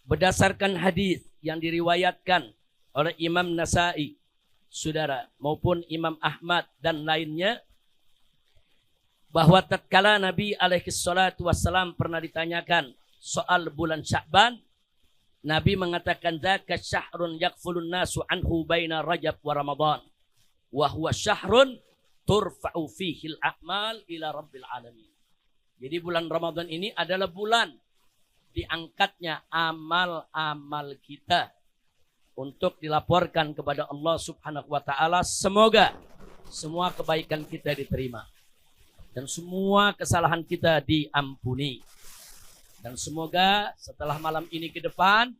berdasarkan hadis yang diriwayatkan oleh Imam Nasa'i, saudara, maupun Imam Ahmad dan lainnya, bahwa tatkala Nabi alaihi salatu wassalam pernah ditanyakan soal bulan Sya'ban, Nabi mengatakan dzaka syahrun yakfulun nasu anhu baina Rajab wa Ramadan wa huwa syahrun turfa'u fihi al-a'mal ila rabbil alamin. Jadi bulan Ramadan ini adalah bulan diangkatnya amal-amal kita untuk dilaporkan kepada Allah Subhanahu wa taala. Semoga semua kebaikan kita diterima dan semua kesalahan kita diampuni. Dan semoga setelah malam ini ke depan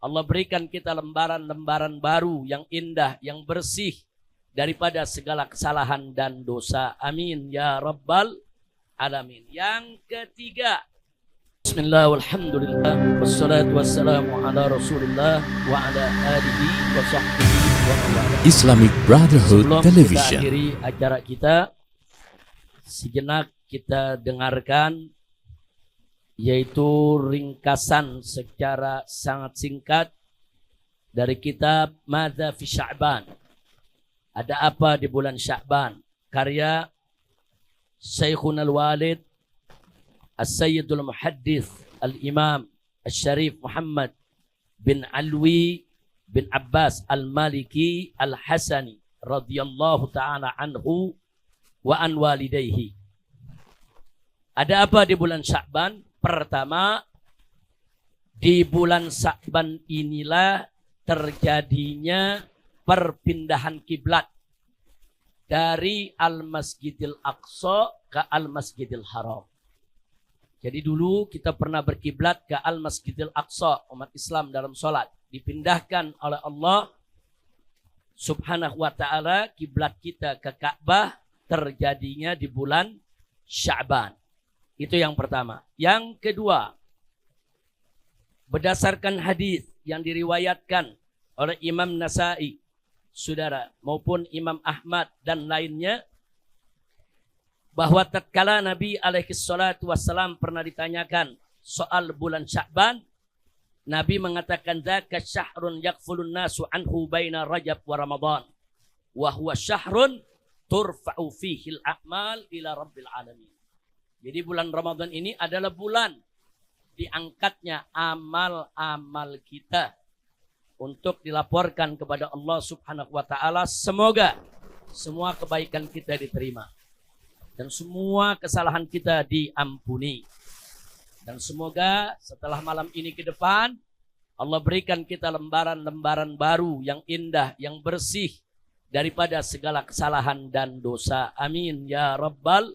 Allah berikan kita lembaran-lembaran baru yang indah, yang bersih daripada segala kesalahan dan dosa. Amin ya rabbal alamin. Yang ketiga, bismillah walhamdulillah wassalatu wassalamu ala rasulillah wa ala alihi wa sahbihi wa ala. Islamic Brotherhood Sebelum Television. kita akhiri acara kita, sejenak kita dengarkan yaitu ringkasan secara sangat singkat dari kitab Madza fi Sya'ban. Ada apa di bulan Sya'ban? Karya Syekhun al-Walid As-Sayyidul Muhaddits Al-Imam Al-Syarif Muhammad bin Alwi bin Abbas Al-Maliki Al-Hasani radhiyallahu ta'ala anhu wa an walidayhi. Ada apa di bulan Sya'ban? Pertama, di bulan Sya'ban inilah terjadinya perpindahan kiblat dari Al-Masjidil Aqsa ke Al-Masjidil Haram. Jadi dulu kita pernah berkiblat ke Al-Masjidil Aqsa, umat Islam dalam sholat. Dipindahkan oleh Allah Subhanahu wa ta'ala kiblat kita ke Ka'bah, terjadinya di bulan Sya'ban. Itu yang pertama. Yang kedua, berdasarkan hadis yang diriwayatkan oleh Imam Nasa'i, saudara, maupun Imam Ahmad dan lainnya, bahwa tatkala Nabi alaihi salatu wassalam pernah ditanyakan soal bulan Sya'ban, Nabi mengatakan dzaka syahrun yakfulun nasu anhu baina Rajab wa Ramadan wa huwa syahrun turfa'u fihi al-a'mal ila rabbil alamin. Jadi bulan Ramadan ini adalah bulan diangkatnya amal-amal kita untuk dilaporkan kepada Allah Subhanahu wa taala. Semoga semua kebaikan kita diterima dan semua kesalahan kita diampuni. Dan semoga setelah malam ini ke depan Allah berikan kita lembaran-lembaran baru yang indah, yang bersih daripada segala kesalahan dan dosa. Amin ya rabbal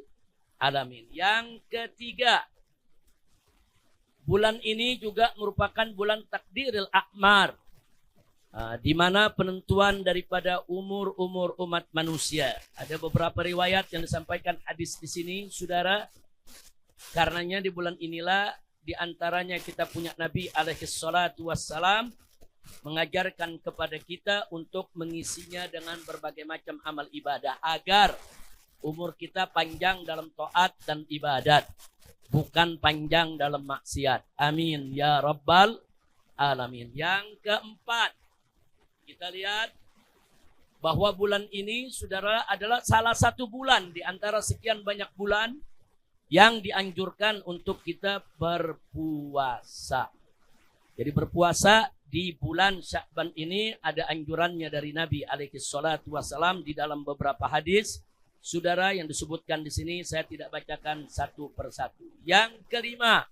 alamin. Yang ketiga, bulan ini juga merupakan bulan takdiril a'mar, di mana penentuan daripada umur-umur umat manusia. Ada beberapa riwayat yang disampaikan hadis di sini, saudara. Karenanya di bulan inilah di antaranya kita punya Nabi alaihi salatu wassalam mengajarkan kepada kita untuk mengisinya dengan berbagai macam amal ibadah agar umur kita panjang dalam taat dan ibadat, bukan panjang dalam maksiat. Amin ya rabbal alamin. Yang keempat, kita lihat bahwa bulan ini, saudara, adalah salah satu bulan di antara sekian banyak bulan yang dianjurkan untuk kita berpuasa. Jadi berpuasa di bulan Sya'ban ini ada anjurannya dari Nabi alaihi salatu wassalam di dalam beberapa hadis, saudara, yang disebutkan di sini. Saya tidak bacakan satu persatu. Yang kelima,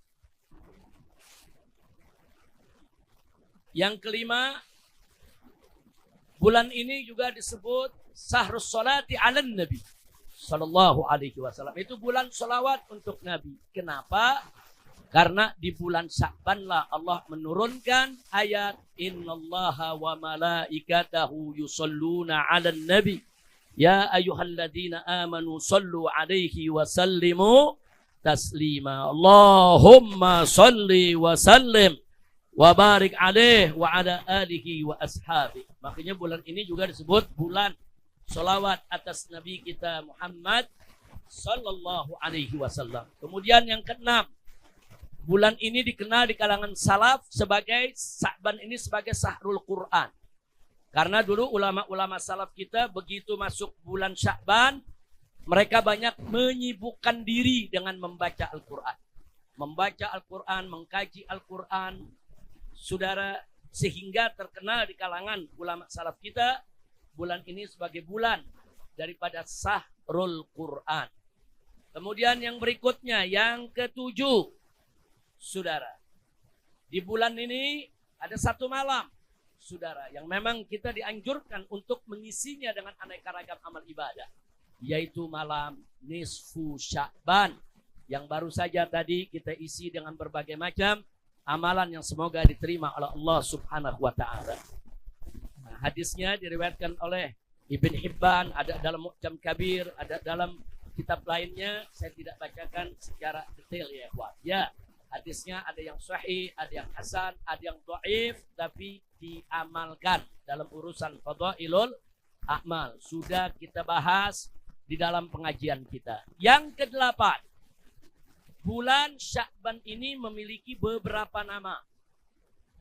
bulan ini juga disebut Syahrus Sholati 'alan Nabi sallallahu alaihi wasallam. Itu bulan salawat untuk Nabi. Kenapa? Karena di bulan Sya'ban lah Allah menurunkan ayat innallaha wa malaikatahu yusholluna 'alan nabi ya ayyuhalladzina amanu sallu 'alaihi wa sallimu taslima. Allahumma salli wa sallim wa barik 'alaihi wa 'ala alihi wa ashabi. Makanya bulan ini juga disebut bulan salawat atas Nabi kita Muhammad sallallahu alaihi wasallam. Kemudian yang keenam, bulan ini dikenal di kalangan salaf sebagai Sya'ban ini sebagai Syahrul Quran. Karena dulu ulama-ulama salaf kita begitu masuk bulan Sya'ban, mereka banyak menyibukkan diri dengan membaca Al-Quran. Membaca Al-Quran, mengkaji Al-Quran, saudara, sehingga terkenal di kalangan ulama salaf kita, bulan ini sebagai bulan daripada Syahrul Quran. Kemudian yang berikutnya, yang ketujuh, saudara. Di bulan ini ada satu malam, saudara, yang memang kita dianjurkan untuk mengisinya dengan aneka ragam amal ibadah. Yaitu malam nisfu Sya'ban yang baru saja tadi kita isi dengan berbagai macam amalan yang semoga diterima oleh Allah Subhanahu wa taala. Nah, hadisnya diriwayatkan oleh Ibn Hibban, ada dalam Mu'jam Kabir, ada dalam kitab lainnya, saya tidak bacakan secara detail ya ikhwan. Ya, hadisnya ada yang sahih, ada yang hasan, ada yang dhaif, tapi diamalkan dalam urusan fadhailul a'mal. Sudah kita bahas di dalam pengajian kita. Yang kedelapan, bulan Sya'ban ini memiliki beberapa nama,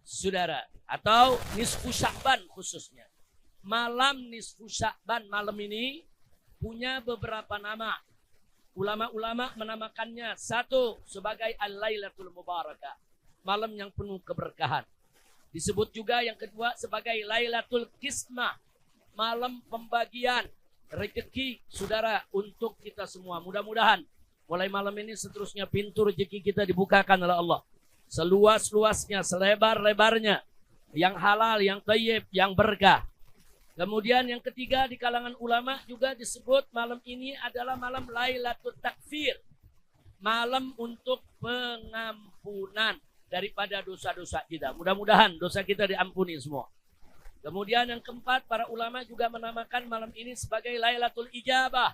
saudara, atau nisfu Sya'ban khususnya. Malam nisfu Sya'ban malam ini punya beberapa nama. Ulama-ulama menamakannya satu sebagai Al-Lailatul Mubarakah, malam yang penuh keberkahan. Disebut juga yang kedua sebagai Lailatul Qismah, malam pembagian rezeki, saudara, untuk kita semua. Mudah-mudahan mulai malam ini seterusnya pintu rezeki kita dibukakan oleh Allah seluas-luasnya, selebar-lebarnya, yang halal, yang thayyib, yang berkah. Kemudian yang ketiga di kalangan ulama juga disebut malam ini adalah malam Lailatul Takfir, malam untuk pengampunan daripada dosa-dosa kita. Mudah-mudahan dosa kita diampuni semua. Kemudian yang keempat, para ulama juga menamakan malam ini sebagai Lailatul Ijabah,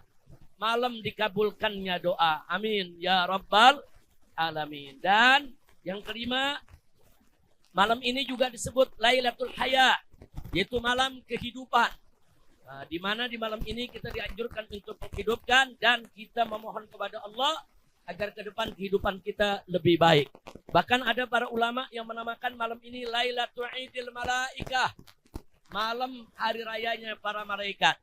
malam dikabulkannya doa. Amin ya rabbal alamin. Dan yang kelima, malam ini juga disebut Lailatul Haya, yaitu malam kehidupan. Nah, di mana di malam ini kita dianjurkan untuk menghidupkan dan kita memohon kepada Allah agar ke depan kehidupan kita lebih baik. Bahkan ada para ulama yang menamakan malam ini Lailatul Idil Malaikah, malam hari rayanya para malaikat.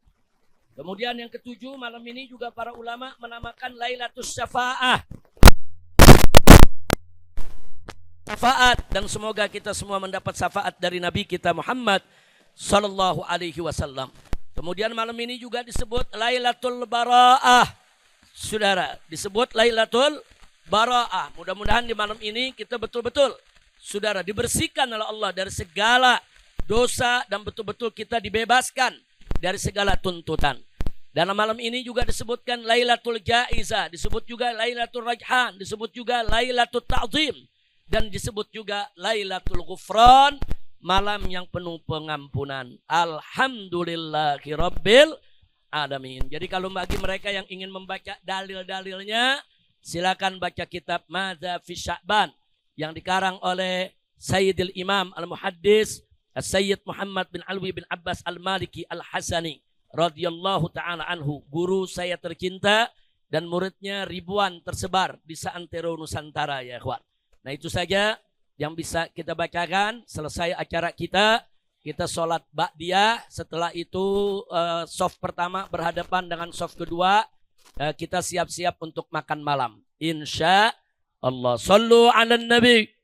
Kemudian yang ketujuh, malam ini juga para ulama menamakan Lailatul Syafa'ah, syafaat, dan semoga kita semua mendapat syafaat dari Nabi kita Muhammad sallallahu alaihi wasallam. Kemudian malam ini juga disebut Lailatul Bara'ah, saudara, disebut Lailatul Bara'ah. Mudah-mudahan di malam ini kita betul-betul, saudara, dibersihkan oleh Allah dari segala dosa dan betul-betul kita dibebaskan dari segala tuntutan. Dalam malam ini juga disebutkan Lailatul Jaizah, disebut juga Lailatul Rajhan, disebut juga Lailatul Ta'zim, dan disebut juga Lailatul Ghufran, malam yang penuh pengampunan. Alhamdulillahi Rabbil Alamin. Jadi kalau bagi mereka yang ingin membaca dalil-dalilnya, silakan baca kitab Madza fi Sya'ban yang dikarang oleh Sayyidil Imam Al-Muhaddis Sayyid Muhammad bin Alwi bin Abbas Al-Maliki Al-Hasani radhiyallahu ta'ala anhu, guru saya tercinta dan muridnya ribuan tersebar di seantero Nusantara ya ikhwan. Nah, itu saja yang bisa kita bacakan. Selesai acara kita sholat ba'diyah. Setelah itu soft pertama berhadapan dengan soft kedua. Kita siap-siap untuk makan malam, insya Allah. Sallu ala nabi.